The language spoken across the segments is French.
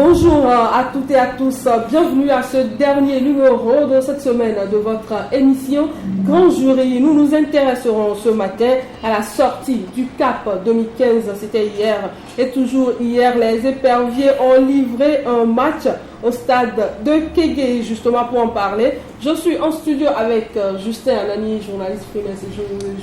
Bonjour à toutes et à tous, bienvenue à ce dernier numéro de cette semaine de votre émission Grand Jury. Nous nous intéresserons ce matin à la sortie du CAP 2015, c'était hier et toujours hier, les éperviers ont livré un match au stade de Kégué. Justement pour en parler, je suis en studio avec Justin Anani, journaliste freelance.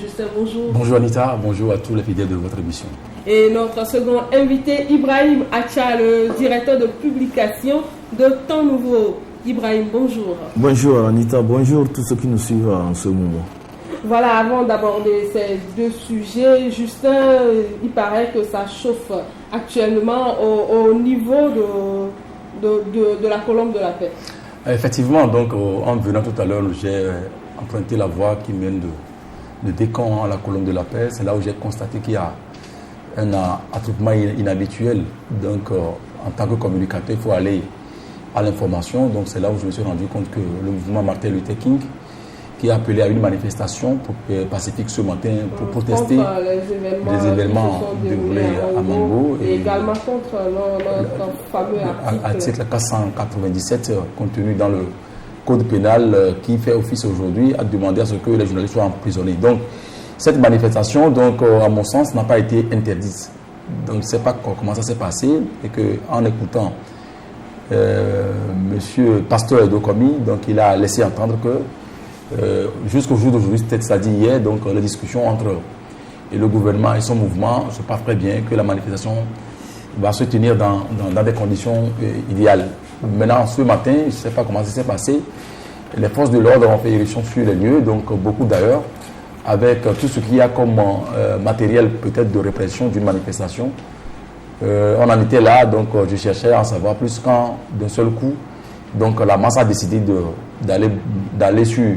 Justin, bonjour. Bonjour Anita, bonjour à tous les fidèles de votre émission. Et notre second invité, Ibrahim Acha, le directeur de publication de Temps Nouveau. Ibrahim, bonjour. Bonjour Anita, bonjour tous ceux qui nous suivent en ce moment. Voilà, avant d'aborder ces deux sujets, Justin, il paraît que ça chauffe actuellement au niveau de la colombe de la paix. Effectivement, donc en venant tout à l'heure, j'ai emprunté la voie qui mène de Décan à la colombe de la paix. C'est là où j'ai constaté qu'il y a un attroupement inhabituel. Donc, en tant que communicateur, il faut aller à l'information. Donc, c'est là où je me suis rendu compte que le mouvement Martin Luther King, qui a appelé à une manifestation pacifique ce matin pour protester les événements déroulés à Mango. Et également contre notre fameux article 497 contenu dans le code pénal qui fait office aujourd'hui à demander à ce que les journalistes soient emprisonnés. Donc, cette manifestation, donc, à mon sens, n'a pas été interdite. Donc, je ne sais pas comment ça s'est passé et qu'en écoutant monsieur Pasteur Edokomi, donc, il a laissé entendre que jusqu'au jour d'aujourd'hui, c'est-à-dire hier, donc, les discussions entre le gouvernement et son mouvement se passent très bien, que la manifestation va se tenir dans des conditions idéales. Maintenant, ce matin, je ne sais pas comment ça s'est passé, les forces de l'ordre ont fait irruption sur les lieux, donc beaucoup d'ailleurs, avec tout ce qu'il y a comme matériel peut-être de répression d'une manifestation. On en était là, donc je cherchais à en savoir plus quand, d'un seul coup, donc la masse a décidé d'aller sur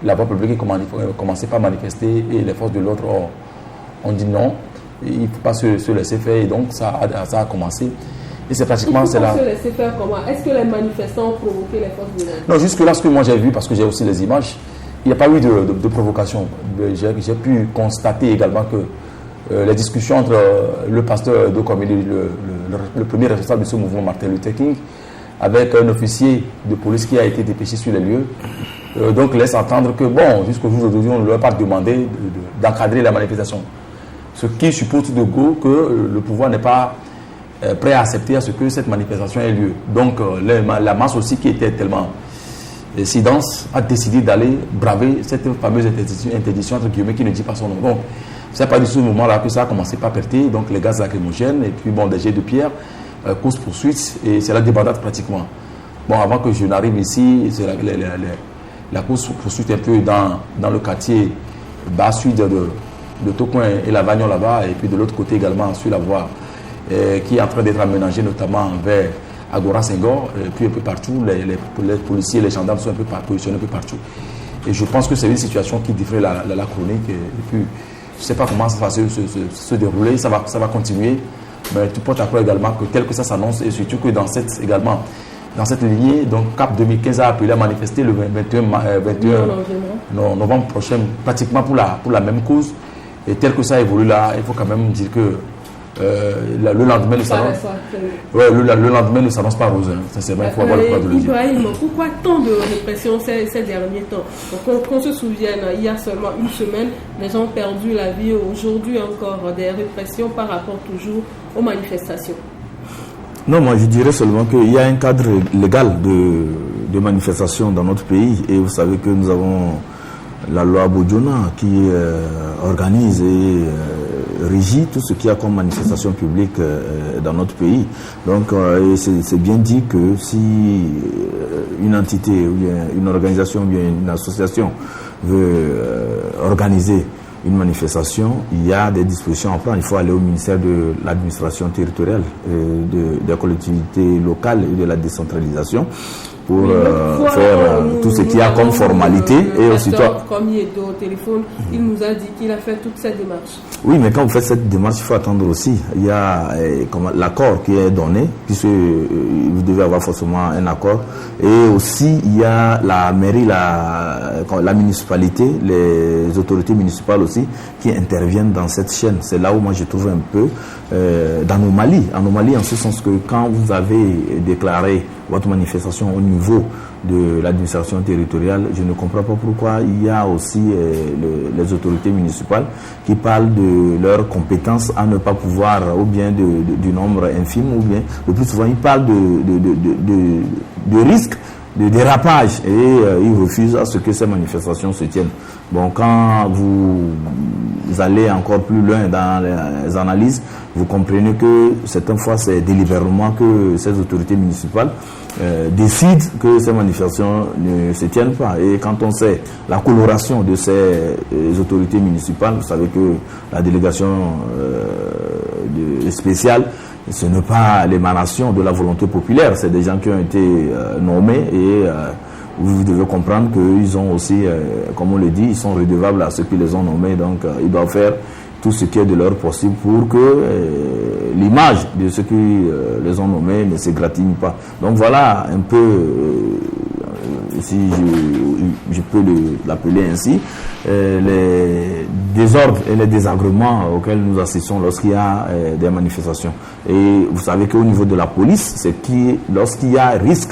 la voie publique et commencer par manifester, et les forces de l'ordre ont dit non, il ne faut pas se laisser faire, et donc ça a commencé. Et c'est pratiquement cela. Se laisser faire comment? Est-ce que les manifestants ont provoqué les forces de l'ordre? Non, jusque-là, ce que moi j'ai vu, parce que j'ai aussi les images, il n'y a pas eu de provocation. J'ai pu constater également que les discussions entre le pasteur Edokomi, le premier responsable de ce mouvement Martin Luther King, avec un officier de police qui a été dépêché sur les lieux, donc laisse entendre que, bon, jusqu'au jour d'aujourd'hui, on ne leur a pas demandé d'encadrer la manifestation. Ce qui suppose de go que le pouvoir n'est pas prêt à accepter à ce que cette manifestation ait lieu. Donc la masse aussi qui était tellement si dense a décidé d'aller braver cette fameuse interdiction entre guillemets qui ne dit pas son nom. Donc c'est pas du tout ce moment-là que ça a commencé par perter, donc les gaz lacrymogènes et puis bon, des jets de pierre, course-poursuite, et c'est la débandade pratiquement. Bon, avant que je n'arrive ici, c'est la course-poursuite un peu dans le quartier bas sud de Tocoin et la Vagnon là-bas, et puis de l'autre côté également sur la voie qui est en train d'être aménagée notamment vers Agora Senghor, et puis un peu partout, les policiers, les gendarmes sont un peu positionnés un peu partout. Et je pense que c'est une situation qui diffère la chronique, et puis je ne sais pas comment ça va se dérouler, ça va continuer, mais tu portes à croire également que tel que ça s'annonce, et surtout que dans cette lignée, donc CAP 2015 a appelé à manifester le 21 novembre prochain, pratiquement pour la même cause, et tel que ça évolue là, il faut quand même dire que le lendemain ne s'annonce pas rose. Sincèrement, il faut avoir le courage de le dire. Ibrahim, pourquoi tant de répression ces derniers temps? Qu'on se souvienne, il y a seulement une semaine, les gens ont perdu la vie. Aujourd'hui encore, des répressions par rapport toujours aux manifestations. Non, moi je dirais seulement qu'il y a un cadre légal de manifestation dans notre pays. Et vous savez que nous avons la loi Bodjona qui organise et régit tout ce qu'il y a comme manifestation publique dans notre pays. Donc c'est bien dit que si une entité ou bien une organisation ou bien une association veut organiser une manifestation, il y a des dispositions à prendre. Il faut aller au ministère de l'administration territoriale, des collectivités locales et de la décentralisation pour faire tout ce qu'il y a comme formalité. Et aussitôt... Comme il est au téléphone, il nous a dit qu'il a fait toute cette démarche. Oui, mais quand vous faites cette démarche, il faut attendre aussi. Il y a l'accord qui est donné, puisque vous devez avoir forcément un accord. Et aussi, il y a la mairie, la municipalité, les autorités municipales aussi, qui interviennent dans cette chaîne. C'est là où moi je trouve un peu d'anomalie. Anomalie en ce sens que quand vous avez déclaré votre manifestation au niveau de l'administration territoriale, je ne comprends pas pourquoi il y a aussi les autorités municipales qui parlent de leurs compétences à ne pas pouvoir, ou bien du nombre infime, ou bien le plus souvent ils parlent de risque de dérapage et ils refusent à ce que ces manifestations se tiennent. Bon, quand vous allez encore plus loin dans les analyses, vous comprenez que certaines fois c'est délibérément que ces autorités municipales décident que ces manifestations ne se tiennent pas. Et quand on sait la coloration de ces autorités municipales, vous savez que la délégation spéciale, ce n'est pas l'émanation de la volonté populaire, c'est des gens qui ont été nommés et vous devez comprendre qu'ils ont aussi, comme on le dit, ils sont redevables à ceux qui les ont nommés, donc ils doivent faire tout ce qui est de leur possible pour que l'image de ceux qui les ont nommés ne se gratigne pas. Donc voilà un peu, si je peux l'appeler ainsi, les désordres et les désagréments auxquels nous assistons lorsqu'il y a des manifestations. Et vous savez qu'au niveau de la police, c'est lorsqu'il y a risque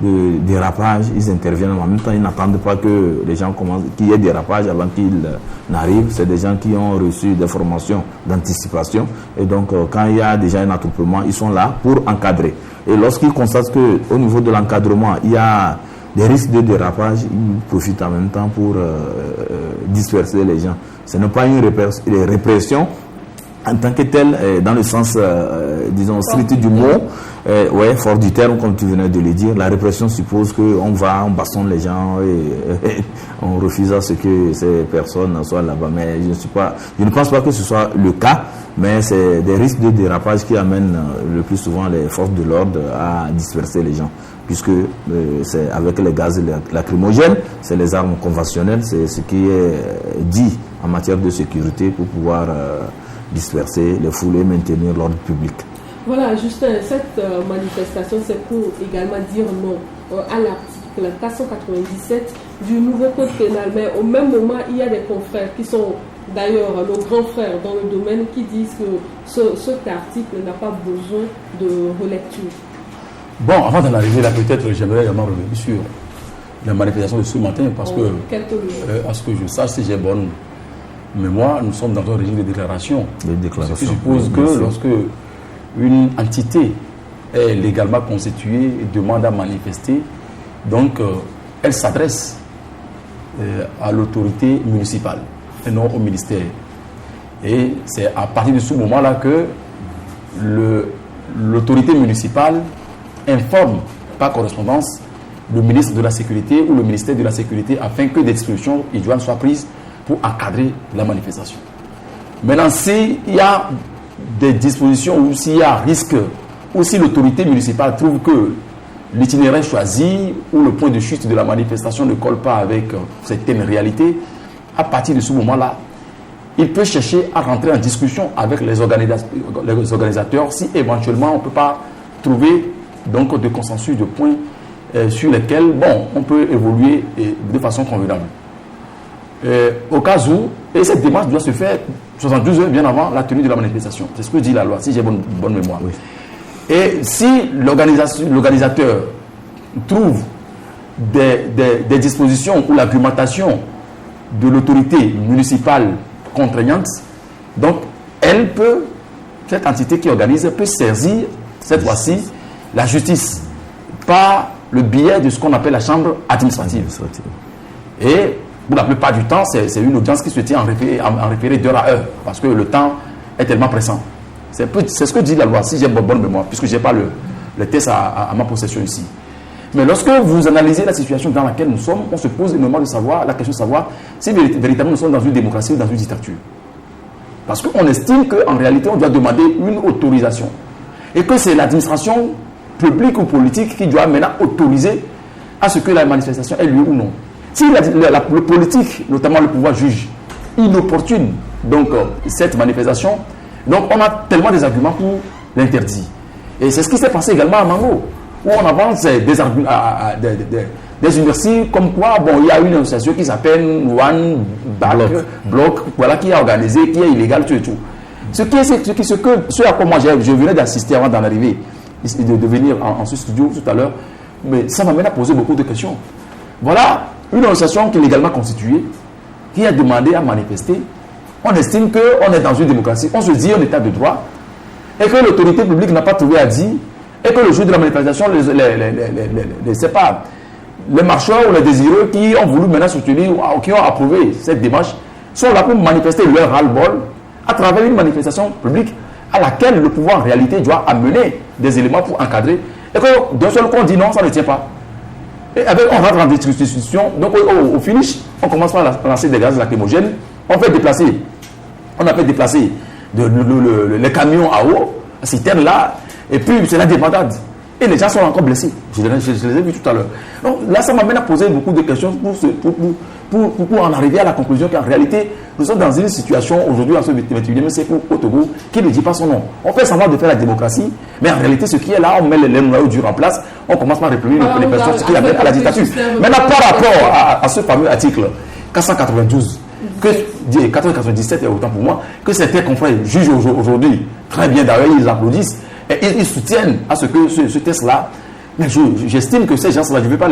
de dérapage, ils interviennent. En même temps, ils n'attendent pas que les gens commencent, qu'il y ait dérapage avant qu'ils n'arrivent. C'est des gens qui ont reçu des formations d'anticipation. Et donc, quand il y a déjà un attroupement, ils sont là pour encadrer. Et lorsqu'ils constatent qu'au niveau de l'encadrement, il y a des risques de dérapage, ils profitent en même temps pour disperser les gens. Ce n'est pas une répression en tant que telle, dans le sens, disons, strict du mot, fort du terme, comme tu venais de le dire. La répression suppose qu'on on bastonne les gens et on refuse à ce que ces personnes soient là-bas. Mais je ne pense pas que ce soit le cas, mais c'est des risques de dérapage qui amènent le plus souvent les forces de l'ordre à disperser les gens. Puisque c'est avec les gaz lacrymogènes, c'est les armes conventionnelles, c'est ce qui est dit en matière de sécurité pour pouvoir disperser les foules et maintenir l'ordre public. Voilà, Justin, cette manifestation, c'est pour également dire non à l'article 497 du nouveau code pénal. Mais au même moment, il y a des confrères qui sont d'ailleurs nos grands frères dans le domaine qui disent que cet article n'a pas besoin de relecture. Bon, avant d'en arriver là, peut-être j'aimerais également revenir sur la manifestation de ce matin parce que, à ce que je sache, si j'ai bonne mémoire, nous sommes dans un régime de déclaration. Ce qui suppose que lorsque une entité est légalement constituée et demande à manifester, donc elle s'adresse à l'autorité municipale et non au ministère. Et c'est à partir de ce moment-là que l'autorité municipale informe par correspondance le ministre de la Sécurité ou le ministère de la Sécurité afin que des dispositions idoines soient prises pour encadrer la manifestation. Maintenant, s'il y a des dispositions ou s'il y a risque, ou si l'autorité municipale trouve que l'itinéraire choisi ou le point de chute de la manifestation ne colle pas avec certaines réalités, à partir de ce moment-là, il peut chercher à rentrer en discussion avec les organisateurs si éventuellement on ne peut pas trouver donc de consensus, de points sur lesquels on peut évoluer de façon convenable. Au cas où, et cette démarche doit se faire 72 heures bien avant la tenue de la manifestation. C'est ce que dit la loi, si j'ai bonne mémoire. Oui. Et si l'organisateur trouve des dispositions ou l'argumentation de l'autorité municipale contraignante, donc cette entité qui organise peut saisir cette fois-ci la justice par le biais de ce qu'on appelle la chambre administrative. Et pour la plupart du temps, c'est une audience qui se tient en référé d'heure à heure, parce que le temps est tellement pressant. C'est ce que dit la loi, si j'ai bonne mémoire, puisque je n'ai pas le texte à ma possession ici. Mais lorsque vous analysez la situation dans laquelle nous sommes, on se pose la question de savoir si véritablement nous sommes dans une démocratie ou dans une dictature. Parce qu'on estime qu'en réalité, on doit demander une autorisation. Et que c'est l'administration publique ou politique qui doit maintenant autoriser à ce que la manifestation ait lieu ou non. Si le politique, notamment le pouvoir, juge inopportune donc, cette manifestation, donc on a tellement des arguments pour l'interdire. Et c'est ce qui s'est passé également à Mango, où on avance des arguments, des universités comme quoi, bon, il y a une association qui s'appelle One Block, voilà, qui est organisée, qui est illégale, tout et tout. Ce à quoi moi je venais d'assister avant d'en arriver, de venir en ce studio tout à l'heure, mais ça m'amène à poser beaucoup de questions. Voilà une association qui est légalement constituée, qui a demandé à manifester. On estime qu'on est dans une démocratie, on se dit un état de droit, et que l'autorité publique n'a pas trouvé à dire, et que le jour de la manifestation, les marcheurs ou les désireux qui ont voulu maintenant soutenir ou qui ont approuvé cette démarche sont là pour manifester leur ras-le-bol à travers une manifestation publique à laquelle le pouvoir en réalité doit amener des éléments pour encadrer, et que d'un seul coup on dit non, ça ne tient pas. Et avec, on rentre en discussion, donc au finish, on commence par lancer des gaz lacrymogènes, on a fait déplacer les camions à eau, la citerne là, et puis c'est la débandade. Et les gens sont encore blessés. Je les ai vus tout à l'heure. Donc là, ça m'amène à poser beaucoup de questions pour en arriver à la conclusion qu'en réalité, nous sommes dans une situation aujourd'hui, en ce 21e siècle, au Togo, qui ne dit pas son nom. On fait semblant de faire la démocratie, mais en réalité, ce qui est là, on met les noyaux durs en place, on commence par réprimer les personnes, ce qui amène à la dictature. Maintenant, par rapport à ce fameux article 492, que 497 est autant pour moi, que certains confrères jugent aujourd'hui, très bien d'ailleurs, ils applaudissent, et ils soutiennent à ce que ce test-là, mais j'estime que ces gens-là, je ne vais pas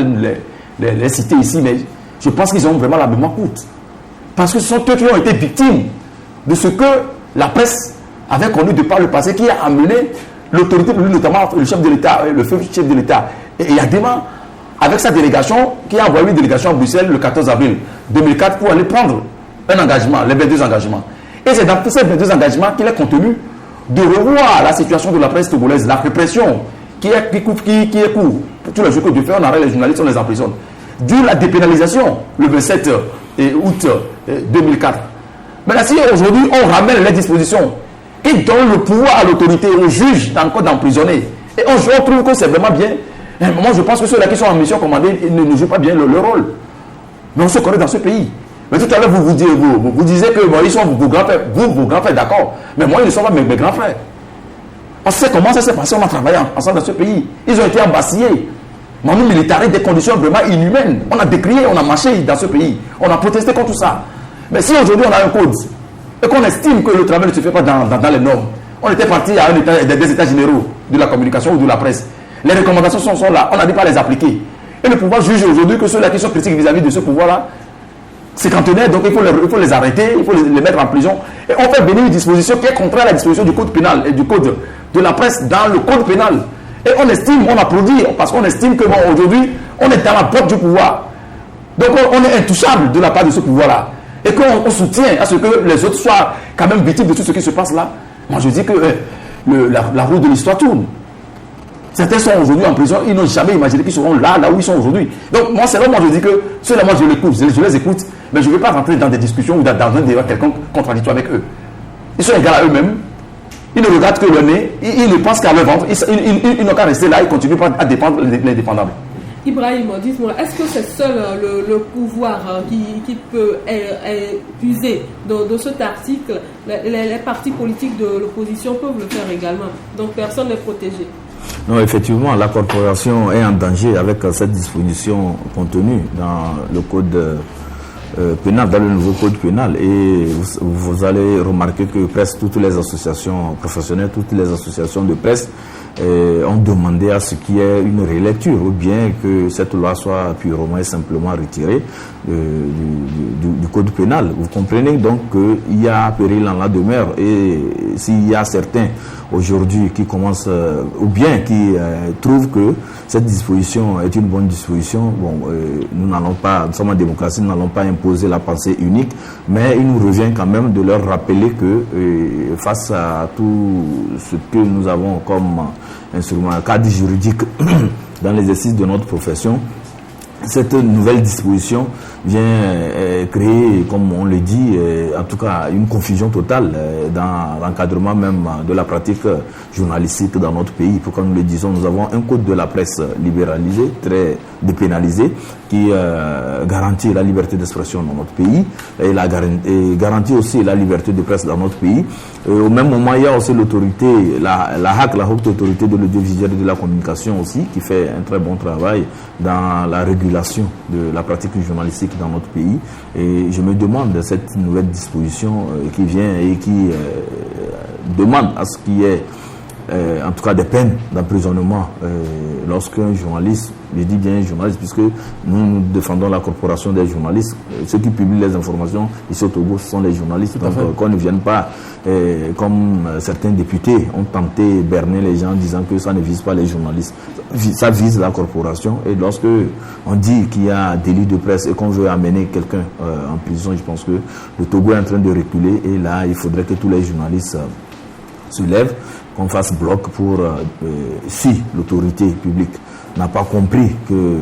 les citer ici, mais je pense qu'ils ont vraiment la mémoire courte. Parce que ce sont eux qui ont été victimes de ce que la presse avait connu de par le passé, qui a amené l'autorité publique, notamment le chef de l'État, le feu chef de l'État, et Yadema, avec sa délégation, qui a envoyé une délégation à Bruxelles le 14 avril 2004 pour aller prendre un engagement, les 22 engagements. Et c'est dans ces 22 engagements qu'il est contenu de revoir la situation de la presse togolaise, la répression qui est court. Tous les jours que Dieu fait, on arrête les journalistes, on les emprisonne. D'où la dépénalisation le 27 août 2004. Maintenant, si aujourd'hui on ramène les dispositions qui donnent le pouvoir à l'autorité, au juge encore d'emprisonner, et on trouve que c'est vraiment bien, moi je pense que ceux-là qui sont en mission commandée ne jouent pas bien leur rôle. Mais on se connaît dans ce pays. Mais tout à l'heure, vous disiez que bon, ils sont vos grands-frères, d'accord. Mais moi, ils ne sont pas mes grands-frères. On sait comment ça s'est passé, on a travaillé ensemble dans ce pays. Ils ont été embastillés. Manu militaire, des conditions vraiment inhumaines. On a décrié, on a marché dans ce pays. On a protesté contre tout ça. Mais si aujourd'hui on a un code, et qu'on estime que le travail ne se fait pas dans les normes, on était parti à des états généraux de la communication ou de la presse. Les recommandations sont là, on n'a dit pas les appliquer. Et le pouvoir juge aujourd'hui que ceux-là qui sont critiques vis-à-vis de ce pouvoir-là, c'est cantonnaire, donc il faut les arrêter, il faut les mettre en prison. Et on fait venir une disposition qui est contraire à la disposition du code pénal et du code de la presse dans le code pénal. Et on estime, on applaudit, parce qu'on estime que bon, aujourd'hui, on est dans la porte du pouvoir. Donc on est intouchable de la part de ce pouvoir-là. Et qu'on soutient à ce que les autres soient quand même victimes de tout ce qui se passe là. Moi je dis que la roue de l'histoire tourne. Certains sont aujourd'hui en prison, ils n'ont jamais imaginé qu'ils seront là où ils sont aujourd'hui. Donc moi c'est là, moi je dis que ceux-là, moi je les écoute, mais je ne vais pas rentrer dans des discussions ou dans un débat quelconque contradictoire avec eux. Ils sont égaux à eux-mêmes, ils ne regardent que le nez, ils ne pensent qu'à leur ventre, ils n'ont qu'à rester là, ils continuent pas à dépendre l'indépendable. Ibrahim, dites-moi, est-ce que c'est seul le pouvoir qui peut user de cet article? Les partis politiques de l'opposition peuvent le faire également, donc personne n'est protégé. Non, effectivement, la corporation est en danger avec cette disposition contenue dans le code pénal, dans le nouveau code pénal. Et vous allez remarquer que presque toutes les associations professionnelles, toutes les associations de presse ont demandé à ce qu'il y ait une relecture, ou bien que cette loi soit purement et simplement retirée du code pénal. Vous comprenez donc qu'il y a péril en la demeure, et s'il y a certains aujourd'hui qui commencent, ou bien qui trouvent que cette disposition est une bonne disposition, bon, nous sommes en démocratie, nous n'allons pas imposer la pensée unique, mais il nous revient quand même de leur rappeler que face à tout ce que nous avons comme instrument, cadre juridique dans l'exercice de notre profession, cette nouvelle disposition vient créer, comme on le dit, en tout cas une confusion totale dans l'encadrement même de la pratique journalistique dans notre pays. Pourquoi nous le disons, nous avons un code de la presse libéralisé, très dépénalisé, qui garantit la liberté d'expression dans notre pays et garantit aussi la liberté de presse dans notre pays. Au même moment, il y a aussi l'autorité, la HAC, la Haute Autorité de l'Audiovisuel et de la Communication aussi, qui fait un très bon travail dans la régulation de la pratique journalistique dans notre pays. Et je me demande cette nouvelle disposition qui vient et qui demande à ce qu'il y ait en tout cas des peines d'emprisonnement lorsqu'un journaliste, je dis bien journaliste puisque nous défendons la corporation des journalistes, ceux qui publient les informations ici au Togo ce sont les journalistes, donc qu'on ne vienne pas comme certains députés ont tenté berner les gens en disant que ça ne vise pas les journalistes, ça vise la corporation. Et lorsque on dit qu'il y a délit de presse et qu'on veut amener quelqu'un en prison, je pense que le Togo est en train de reculer et là il faudrait que tous les journalistes se lèvent, qu'on fasse bloc pour, si l'autorité publique n'a pas compris que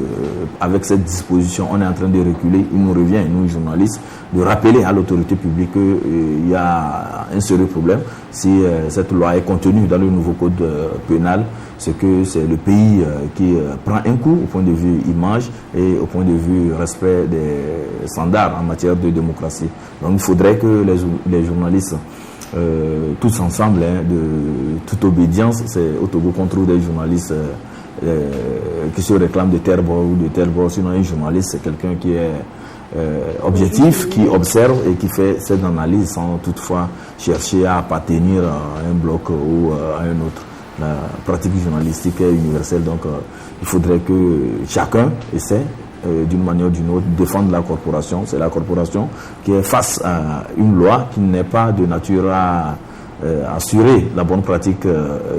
avec cette disposition on est en train de reculer, il nous revient, nous journalistes, de rappeler à l'autorité publique qu'il y a un sérieux problème. Si cette loi est contenue dans le nouveau code pénal, c'est que c'est le pays qui prend un coup au point de vue image et au point de vue respect des standards en matière de démocratie. Donc il faudrait que les journalistes tous ensemble, de toute obédience, c'est au Togo qu'on trouve des journalistes qui se réclament de tel bord ou de tel bord. Sinon un journaliste c'est quelqu'un qui est objectif, qui observe et qui fait cette analyse sans toutefois chercher à appartenir à un bloc ou à un autre. La pratique journalistique est universelle, donc il faudrait que chacun essaie d'une manière ou d'une autre défendre la corporation. C'est la corporation qui est face à une loi qui n'est pas de nature à assurer la bonne pratique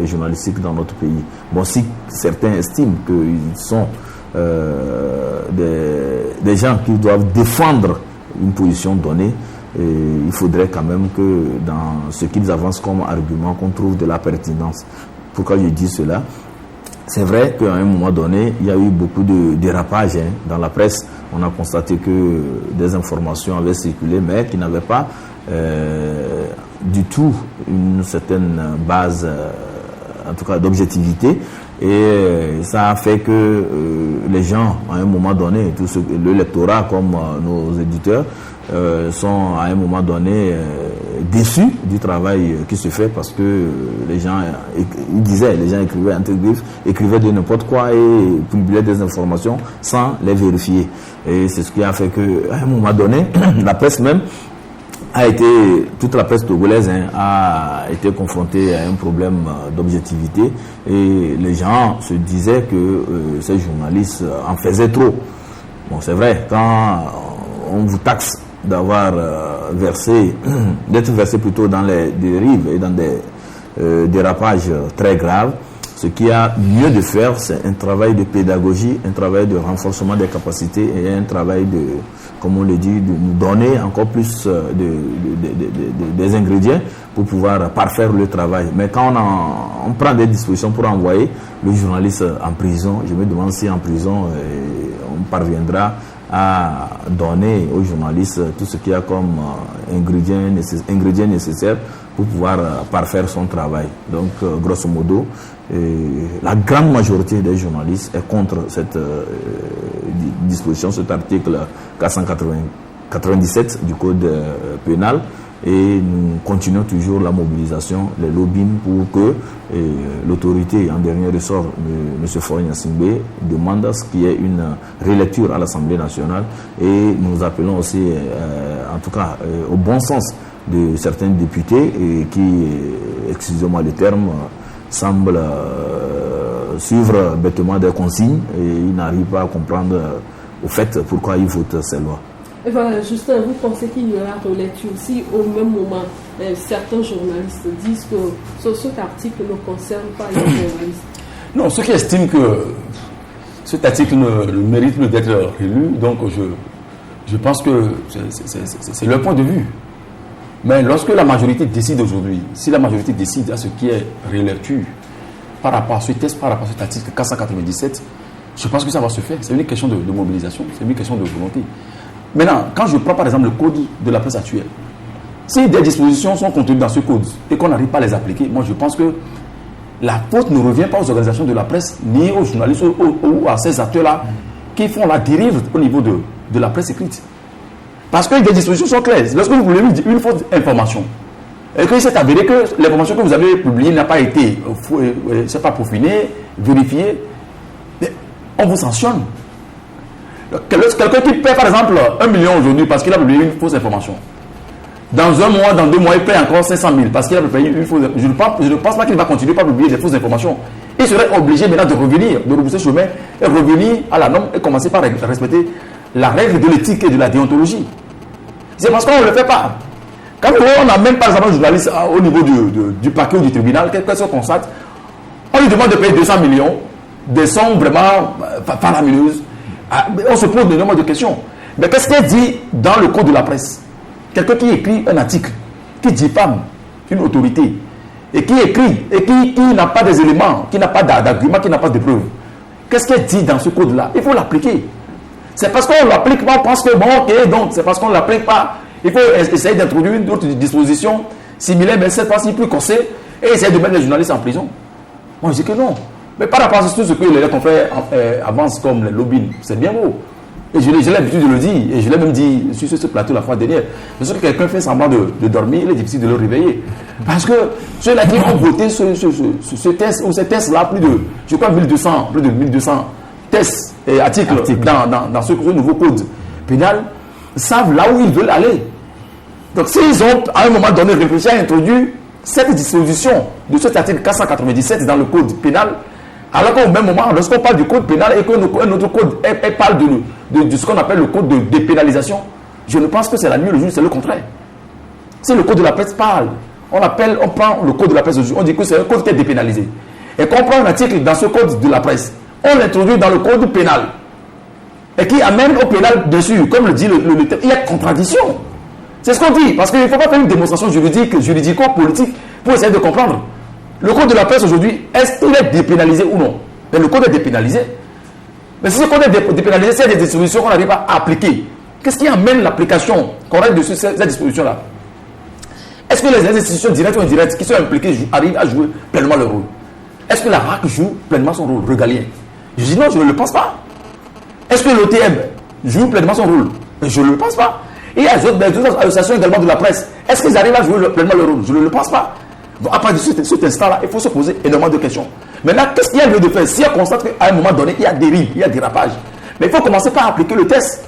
journalistique dans notre pays. Bon, si certains estiment qu'ils sont des gens qui doivent défendre une position donnée, il faudrait quand même que dans ce qu'ils avancent comme argument, qu'on trouve de la pertinence. Pourquoi je dis cela ? C'est vrai qu'à un moment donné, il y a eu beaucoup de dérapages dans la presse. On a constaté que des informations avaient circulé, mais qui n'avaient pas du tout une certaine base, en tout cas d'objectivité. Et ça a fait que les gens, à un moment donné, le lectorat comme nos éditeurs, sont à un moment donné déçus du travail qui se fait parce que les gens écrivaient entre griffes, écrivaient de n'importe quoi et publiaient des informations sans les vérifier. Et c'est ce qui a fait que, à un moment donné, la presse même toute la presse togolaise a été confrontée à un problème d'objectivité et les gens se disaient que ces journalistes en faisaient trop. Bon, c'est vrai, quand on vous taxe d'avoir d'être versé plutôt dans les dérives et dans des dérapages très graves, ce qu'il y a mieux de faire, c'est un travail de pédagogie, un travail de renforcement des capacités et un travail de, comme on le dit, de nous donner encore plus des ingrédients pour pouvoir parfaire le travail. Mais quand on prend des dispositions pour envoyer le journaliste en prison, je me demande si en prison on parviendra à donner aux journalistes tout ce qu'il y a comme ingrédients nécessaires pour pouvoir parfaire son travail. Donc, grosso modo, la grande majorité des journalistes est contre cette disposition, cet article 497 du Code pénal. Et nous continuons toujours la mobilisation, les lobbying pour que l'autorité en dernier ressort, M. Faure Gnassingbé, demande à ce qu'il y ait une relecture à l'Assemblée nationale. Et nous appelons aussi, en tout cas, au bon sens de certains députés qui, excusez-moi le terme, semblent suivre bêtement des consignes et ils n'arrivent pas à comprendre au fait pourquoi ils votent ces lois. Et voilà, Justin, vous pensez qu'il y aura relecture si au même moment certains journalistes disent que cet article ne concerne pas les journalistes? Non, ceux qui estiment que cet article ne mérite plus d'être relu, donc je pense que c'est leur point de vue. Mais lorsque la majorité décide aujourd'hui, si la majorité décide à ce qui est relecture par rapport à ce texte, par rapport à cet article 497, Je pense que ça va se faire. C'est une question de mobilisation, c'est une question de volonté. Maintenant, quand je prends par exemple le code de la presse actuelle, si des dispositions sont contenues dans ce code et qu'on n'arrive pas à les appliquer, moi je pense que la faute ne revient pas aux organisations de la presse, ni aux journalistes ou à ces acteurs-là qui font la dérive au niveau de la presse écrite. Parce que les dispositions sont claires. Lorsque vous voulez une fausse information, et qu'il s'est avéré que l'information que vous avez publiée n'a pas été peaufinée, vérifiée, on vous sanctionne. Quelqu'un qui paie par exemple 1 million aujourd'hui parce qu'il a publié une fausse information, dans un mois, dans 2 mois, il paie encore 500 000 parce qu'il a publié une fausse information. Je ne pense pas qu'il va continuer à publier des fausses informations. Il serait obligé maintenant de revenir, de repousser chemin et revenir à la norme et commencer par respecter la règle de l'éthique et de la déontologie. C'est parce qu'on ne le fait pas. Quand on amène par exemple un journaliste au niveau du parquet ou du tribunal, quelque chose qu'on constate, on lui demande de payer 200 millions, des sommes vraiment faramineuses. On se pose de nombreuses questions. Mais qu'est-ce qu'elle dit dans le code de la presse? Quelqu'un qui écrit un article, qui diffame une autorité, et qui écrit, et qui n'a pas des éléments, qui n'a pas d'arguments, qui n'a pas de preuves. Qu'est-ce qu'elle dit dans ce code-là? Il faut l'appliquer. C'est parce qu'on ne l'applique pas, on pense que bon, ok, donc c'est parce qu'on ne l'applique pas. Il faut essayer d'introduire une autre disposition similaire, mais cette fois-ci plus corsée, et essayer de mettre les journalistes en prison. Moi, je dis que non. Mais par rapport à tout ce que les confrères avancent comme les lobbying, c'est bien beau. Et j'ai l'habitude de le dire, et je l'ai même dit sur ce plateau la fois dernière. Parce que quelqu'un fait semblant de dormir, il est difficile de le réveiller. Parce que ceux-là qui ont voté ce test, ou ces tests-là, plus de 1200 tests et articles dans ce nouveau code pénal, savent là où ils veulent aller. Donc s'ils ont à un moment donné réfléchi à introduire cette disposition de cet article 497 dans le code pénal, alors qu'au même moment, lorsqu'on parle du code pénal et qu'un autre code parle de ce qu'on appelle le code de dépénalisation, je ne pense que c'est la nuit le jour, c'est le contraire. Si le code de la presse parle, on prend le code de la presse aujourd'hui, on dit que c'est un code qui est dépénalisé. Et qu'on prend un article dans ce code de la presse, on l'introduit dans le code pénal. Et qui amène au pénal dessus, comme le dit le texte, il y a contradiction. C'est ce qu'on dit, parce qu'il ne faut pas faire une démonstration juridico-politique pour essayer de comprendre. Le code de la presse aujourd'hui, est-ce qu'il est dépénalisé ou non? Mais le code est dépénalisé. Mais si ce code est dépénalisé, s'il y a des dispositions qu'on n'arrive pas à appliquer, qu'est-ce qui amène l'application correcte de cette disposition-là? Est-ce que les institutions directes ou indirectes qui sont impliquées arrivent à jouer pleinement leur rôle? Est-ce que la RAC joue pleinement son rôle régalien? Je dis non, je ne le pense pas. Est-ce que l'OTM joue pleinement son rôle? Je ne le pense pas. Et il y a d'autres associations également de la presse. Est-ce qu'ils arrivent à jouer pleinement leur rôle? Je ne le pense pas. Donc, à partir de cet instant-là, il faut se poser énormément de questions. Maintenant, qu'est-ce qu'il y a lieu de faire? Si on constate qu'à un moment donné, il y a dérive, il y a dérapage, mais il faut commencer par appliquer le test.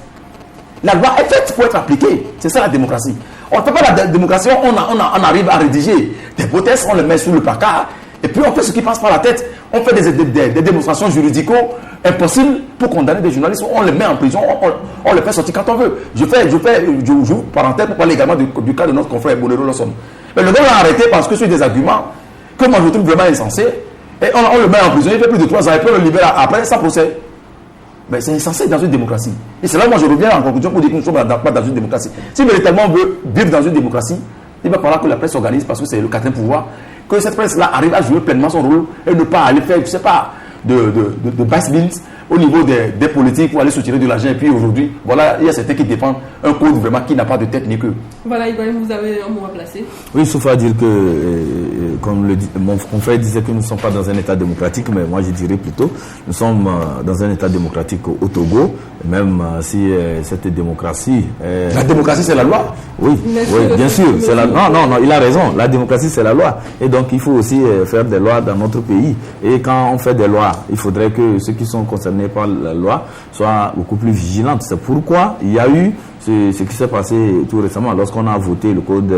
La loi est faite pour être appliquée. C'est ça la démocratie. On ne fait pas la démocratie, on arrive à rédiger des beaux tests, on les met sous le placard, et puis on fait ce qui passe par la tête. On fait des démonstrations juridico impossibles pour condamner des journalistes. On les met en prison, on les fait sortir quand on veut. Je joue parenthèse pour parler également du cas de notre confrère Bolero Lawson. Mais le gars l'a arrêté parce que sur des arguments que moi je trouve vraiment insensés, et on le met en prison, il fait plus de 3 ans, et puis on le libère après sans procès. Mais c'est insensé dans une démocratie. Et c'est là que moi je reviens en conclusion pour dire que nous ne sommes pas dans une démocratie. Si véritablement on veut vivre dans une démocratie, il va falloir que la presse s'organise parce que c'est le quatrième pouvoir, que cette presse-là arrive à jouer pleinement son rôle et ne pas aller faire, je ne sais pas, de basse-bins au niveau des politiques pour aller soutirer de l'argent. Et puis aujourd'hui, voilà, il y a certains qui défendent un code vraiment qui n'a pas de tête ni queue. Voilà, Ibrahim, vous avez un mot à placer. Oui, sauf à dire que, comme mon confrère disait que nous ne sommes pas dans un état démocratique, mais moi je dirais plutôt, nous sommes dans un état démocratique au Togo, même si cette démocratie... La démocratie, c'est la loi. Oui, oui, bien sûr. C'est la... Non, il a raison. La démocratie, c'est la loi. Et donc, il faut aussi faire des lois dans notre pays. Et quand on fait des lois, il faudrait que ceux qui sont concernés par la loi soient beaucoup plus vigilants. C'est pourquoi il y a eu ce qui s'est passé tout récemment. Lorsqu'on a voté le code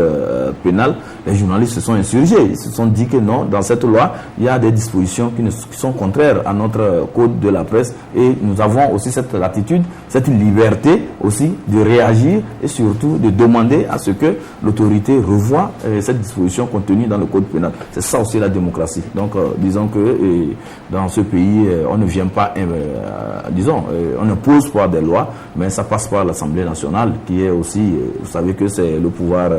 pénal, les journalistes se sont insurgés. Ils se sont dit que non, dans cette loi, il y a des dispositions qui sont contraires à notre code de la presse. Et nous avons aussi cette latitude, cette liberté aussi de réagir et surtout de demander à ce que l'autorité revoie cette disposition contenue dans le code pénal. C'est ça aussi la démocratie. Donc, disons que dans ce pays, on ne vient pas, on impose pas des lois, mais ça passe par l'Assemblée nationale, qui est aussi, vous savez que c'est le pouvoir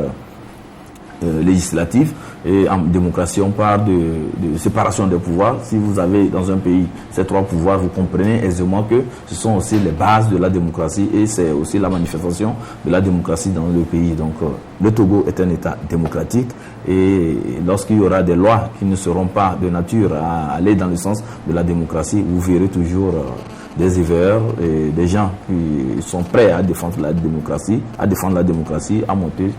législative. Et en démocratie, on parle de séparation des pouvoirs. Si vous avez dans un pays ces 3 pouvoirs, vous comprenez aisément que ce sont aussi les bases de la démocratie et c'est aussi la manifestation de la démocratie dans le pays. Donc le Togo est un État démocratique et lorsqu'il y aura des lois qui ne seront pas de nature à aller dans le sens de la démocratie, vous verrez toujours des éveilleurs et des gens qui sont prêts à défendre la démocratie, à monter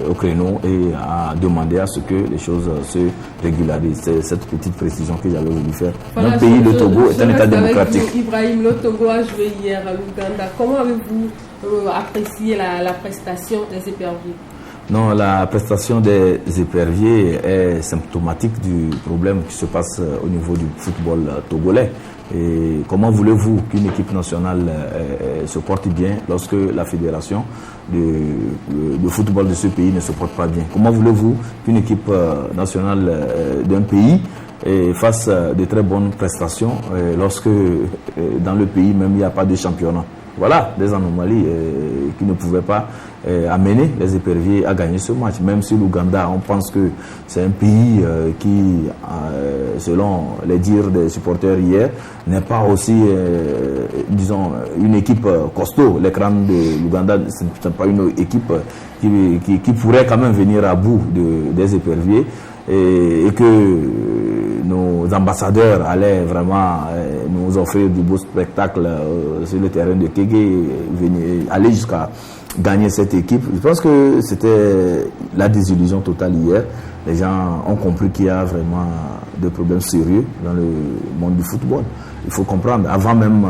au créneau et à demander à ce que les choses se régularisent. C'est cette petite précision que j'avais voulu faire. Voilà, Notre pays, le Togo, est un État démocratique. Ibrahim, le Togo a joué hier à l'Ouganda. Comment avez-vous apprécié la prestation des éperviers? Non, la prestation des éperviers est symptomatique du problème qui se passe au niveau du football togolais. Et comment voulez-vous qu'une équipe nationale se porte bien lorsque la fédération de football de ce pays ne se porte pas bien? Comment voulez-vous qu'une équipe nationale d'un pays fasse de très bonnes prestations lorsque dans le pays même il n'y a pas de championnat? Voilà, des anomalies qui ne pouvaient pas amener les éperviers à gagner ce match. Même si l'Ouganda, on pense que c'est un pays qui, selon les dires des supporters hier, n'est pas aussi, disons, une équipe costaud. L'écran de l'Ouganda, ce n'est pas une équipe qui pourrait quand même venir à bout des éperviers. Et que nos ambassadeurs allaient vraiment nous offrir du beau spectacle sur le terrain de Kégué, aller jusqu'à gagner cette équipe. Je pense que c'était la désillusion totale hier. Les gens ont compris qu'il y a vraiment des problèmes sérieux dans le monde du football. Il faut comprendre, avant même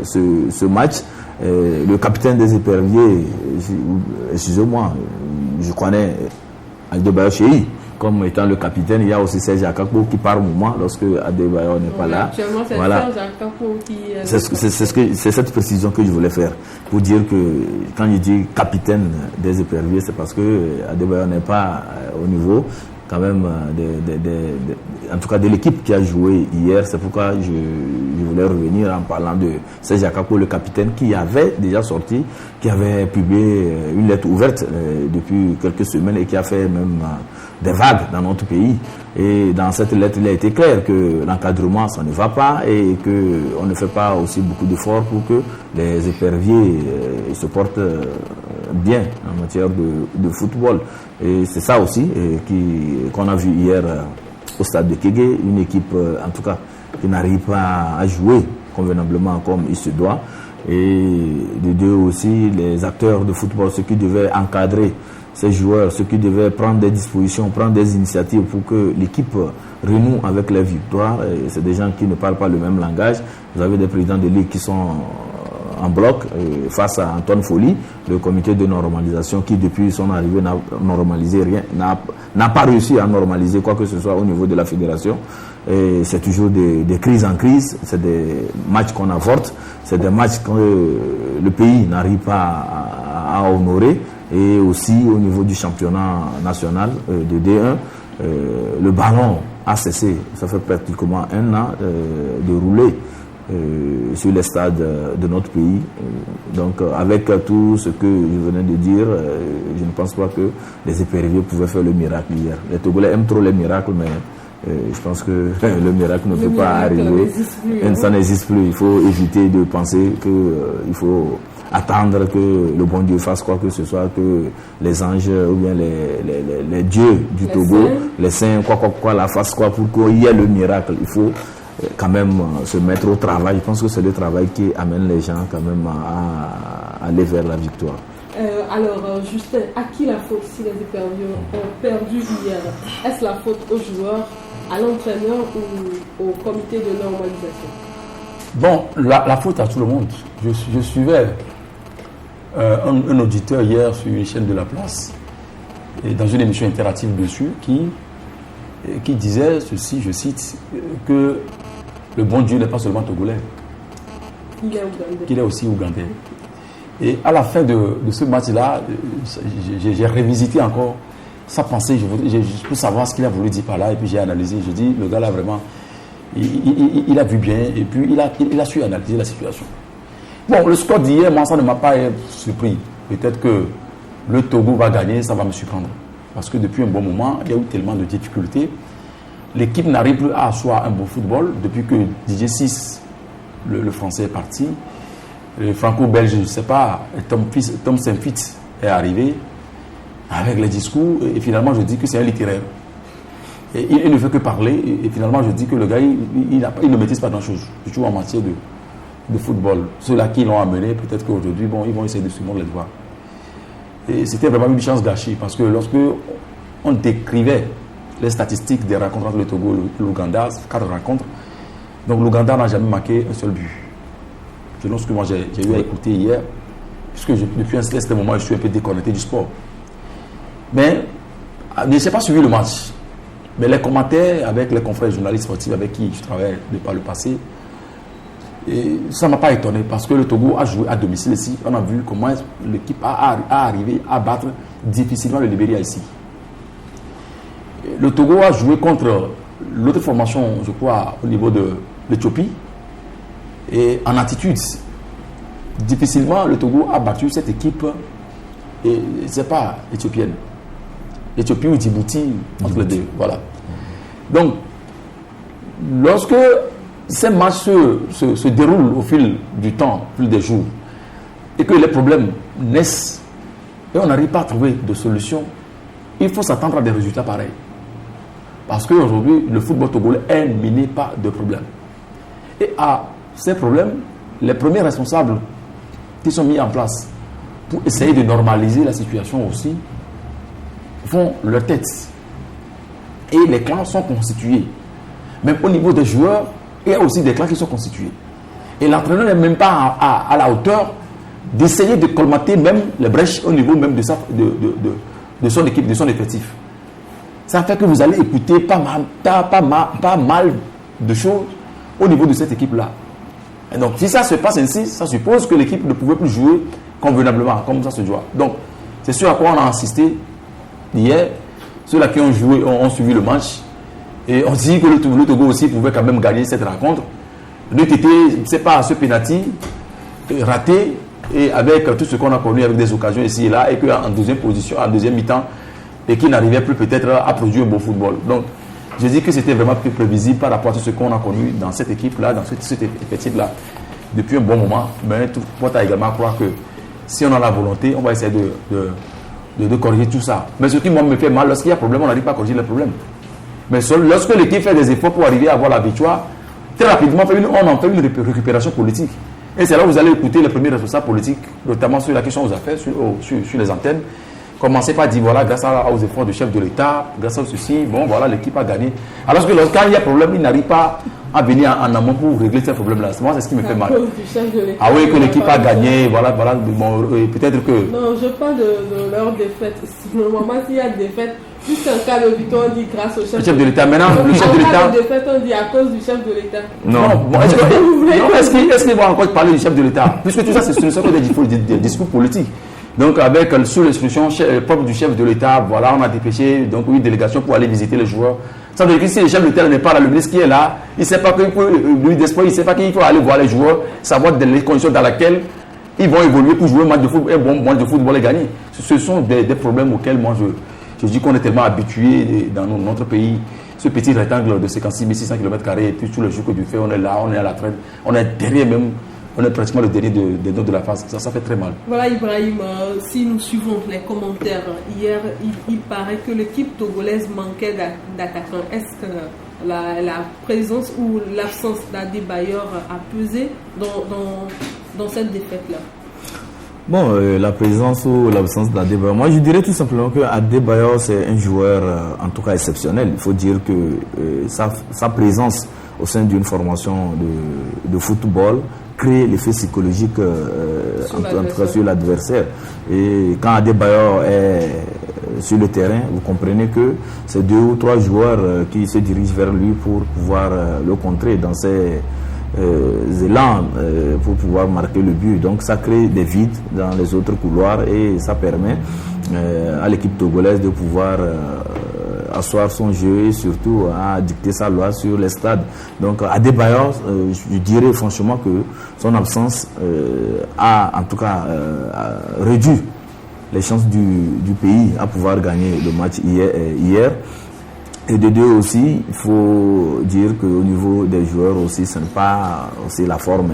ce match, le capitaine des éperviers, excusez-moi, je connais Adebayo Cheyi comme étant le capitaine. Il y a aussi Serge Akakpo qui par moment, lorsque Adebayo n'est pas là. Actuellement, c'est voilà. Serge Akakpo qui... C'est cette précision que je voulais faire. Pour dire que quand je dis capitaine des éperviers, c'est parce que Adebayo n'est pas au niveau quand même en tout cas de l'équipe qui a joué hier. C'est pourquoi je voulais revenir en parlant de Serge Akakpo, le capitaine, qui avait déjà sorti, qui avait publié une lettre ouverte depuis quelques semaines et qui a fait même des vagues dans notre pays. Et dans cette lettre, il a été clair que l'encadrement, ça ne va pas et qu'on ne fait pas aussi beaucoup d'efforts pour que les éperviers se portent bien en matière de football. Et c'est ça aussi qu'on a vu hier au stade de Kégué, une équipe en tout cas qui n'arrive pas à jouer convenablement comme il se doit. Et de deux aussi, les acteurs de football, ceux qui devaient encadrer ces joueurs, ceux qui devaient prendre des dispositions, prendre des initiatives pour que l'équipe renoue avec les victoires. C'est des gens qui ne parlent pas le même langage. Vous avez des présidents de ligue qui sont en bloc face à Antoine Folly, le comité de normalisation qui depuis son arrivée n'a normalisé rien, n'a pas réussi à normaliser quoi que ce soit au niveau de la fédération. Et c'est toujours des crises en crise, c'est des matchs qu'on avorte, c'est des matchs que le pays n'arrive pas à honorer. Et aussi au niveau du championnat national de D1, le ballon a cessé, ça fait pratiquement un an de rouler sur les stades de notre pays. Donc avec tout ce que je venais de dire, je ne pense pas que les éperviers pouvaient faire le miracle hier. Les Togolais aiment trop les miracles, mais je pense que le miracle ne peut pas arriver. Ça n'existe plus. Il faut éviter de penser qu'il faut attendre que le bon Dieu fasse quoi que ce soit, que les anges ou bien les dieux du Togo, les saints, quoi, la fassent quoi pour qu'il y ait le miracle. Il faut quand même se mettre au travail. Je pense que c'est le travail qui amène les gens quand même à aller vers la victoire. Alors, Justin, à qui la faute si les éperviers ont perdu hier? Est-ce la faute aux joueurs, à l'entraîneur ou au comité de normalisation? Bon, la faute à tout le monde. Je suivais un auditeur hier sur une chaîne de la place, et dans une émission interactive dessus, qui disait ceci, je cite, que le bon Dieu n'est pas seulement togolais, qu'il est aussi ougandais. Et à la fin de ce match-là, j'ai revisité encore sa pensée, pour savoir ce qu'il a voulu dire par là, et puis j'ai analysé, je dis, le gars là vraiment, il a vu bien, et puis il a su analyser la situation. Bon, le score d'hier, moi, ça ne m'a pas surpris. Peut-être que le Togo va gagner, ça va me surprendre. Parce que depuis un bon moment, il y a eu tellement de difficultés. L'équipe n'arrive plus à asseoir un bon football depuis que DJ 6, le français, est parti. Le franco-belge, je ne sais pas, Tom Saint-Fitz est arrivé avec les discours. Et finalement, je dis que c'est un littéraire. Et il ne fait que parler. Et finalement, je dis que le gars, il ne maîtrise pas grand-chose, surtout en matière de football. Ceux-là qui l'ont amené, peut-être qu'aujourd'hui, bon, ils vont essayer de suivre les devoirs. Et c'était vraiment une chance gâchée parce que lorsque on décrivait les statistiques des rencontres entre le Togo et l'Ouganda, 4 rencontres, donc l'Ouganda n'a jamais marqué un seul but. Selon ce que moi j'ai eu à écouter hier, puisque depuis un certain moment, je suis un peu déconnecté du sport. Mais je n'ai pas suivi le match. Mais les commentaires avec les confrères journalistes sportifs avec qui je travaille par le passé, et ça ne m'a pas étonné parce que le Togo a joué à domicile ici. On a vu comment l'équipe a arrivé à battre difficilement le Libéria ici. Le Togo a joué contre l'autre formation, je crois, au niveau de l'Éthiopie. Et en attitude, difficilement, le Togo a battu cette équipe. Et ce n'est pas éthiopienne. Éthiopie ou Djibouti, entre les deux. Voilà. Donc, lorsque ces matchs se déroulent au fil du temps, au fil des jours, et que les problèmes naissent, et on n'arrive pas à trouver de solution, il faut s'attendre à des résultats pareils. Parce qu'aujourd'hui, le football togolais est miné par de problèmes. Et à ces problèmes, les premiers responsables qui sont mis en place pour essayer de normaliser la situation aussi, font leur tête. Et les clans sont constitués. Même au niveau des joueurs, il y a aussi des clans qui sont constitués. Et l'entraîneur n'est même pas à la hauteur d'essayer de colmater même les brèches au niveau même de son équipe, de son effectif. Ça fait que vous allez écouter pas mal de choses au niveau de cette équipe-là. Et donc, si ça se passe ainsi, ça suppose que l'équipe ne pouvait plus jouer convenablement, comme ça se doit. Donc, c'est ce à quoi on a insisté hier. Ceux-là qui ont joué, ont suivi le match. Et on dit que le Togo aussi pouvait quand même gagner cette rencontre. Nous étions, c'est pas ce penalty raté, et avec tout ce qu'on a connu avec des occasions ici et là, et qu'en deuxième position, en deuxième mi-temps, et qui n'arrivait plus peut-être à produire un beau football. Donc, je dis que c'était vraiment plus prévisible par rapport à tout ce qu'on a connu dans cette équipe-là, dans cet effectif-là, depuis un bon moment. Mais tout porte à également croire que si on a la volonté, on va essayer de corriger tout ça. Mais ce qui moi me fait mal, lorsqu'il y a problème, on n'arrive pas à corriger le problème. Mais lorsque l'équipe fait des efforts pour arriver à avoir la victoire, très rapidement, on en fait une récupération politique. Et c'est là où vous allez écouter les premiers responsables politiques, notamment sur la question aux affaires, sur les antennes. Commencez par dire, voilà, grâce aux efforts du chef de l'État, grâce à ceci, bon, voilà, l'équipe a gagné. Alors que quand il y a problème, il n'arrive pas à venir en amont pour régler ces problèmes-là. Moi, c'est ce qui me fait mal. Ah oui, que l'équipe a gagné, voilà, bon, peut-être que... Non, je parle de leur défaite. Normalement, s'il y a défaite, juste un cas de victoire, on dit grâce au chef de l'État. Maintenant, le chef de l'État... En cas de défaite, on dit à cause du chef de l'État. Non, bon, est-ce qu'il va encore parler du chef de l'État? Puisque tout ça, c'est une sorte de discours politique. Donc, sous l'instruction propre du chef de l'État, voilà, on a dépêché donc, une délégation pour aller visiter les joueurs. Ça veut dire que si le chef de l'État n'est pas là, le ministre qui est là, il ne sait pas qu'il faut, lui d'espoir, il ne sait pas qu'il faut aller voir les joueurs, savoir les conditions dans lesquelles ils vont évoluer pour jouer un match de football, un bon match de football et gagner. Ce sont des problèmes auxquels moi je dis qu'on est tellement habitué dans notre pays. Ce petit rectangle de 56 600 km² et puis tous les jours que tu fais, on est là, on est à la traîne, on est derrière même. On est pratiquement le dernier des notes de la phase. Ça fait très mal. Voilà, Ibrahim, si nous suivons les commentaires, hier, il paraît que l'équipe togolaise manquait d'attaquants. Est-ce que la présence ou l'absence d'Adebayor a pesé dans cette défaite-là? Bon, la présence ou l'absence d'Adebayor, moi je dirais tout simplement que Adebayor c'est un joueur en tout cas exceptionnel. Il faut dire que sa présence au sein d'une formation de football crée l'effet psychologique en tout cas sur l'adversaire. Et quand Adebayor est sur le terrain, vous comprenez que c'est 2 ou 3 joueurs qui se dirigent vers lui pour pouvoir le contrer dans ses élans pour pouvoir marquer le but. Donc ça crée des vides dans les autres couloirs et ça permet à l'équipe togolaise de pouvoir asseoir son jeu et surtout à dicter sa loi sur les stades. Donc Adebayor, je dirais franchement que son absence a en tout cas réduit les chances du pays à pouvoir gagner le match hier. Et de deux aussi, il faut dire qu'au niveau des joueurs aussi, ce n'est pas aussi la forme.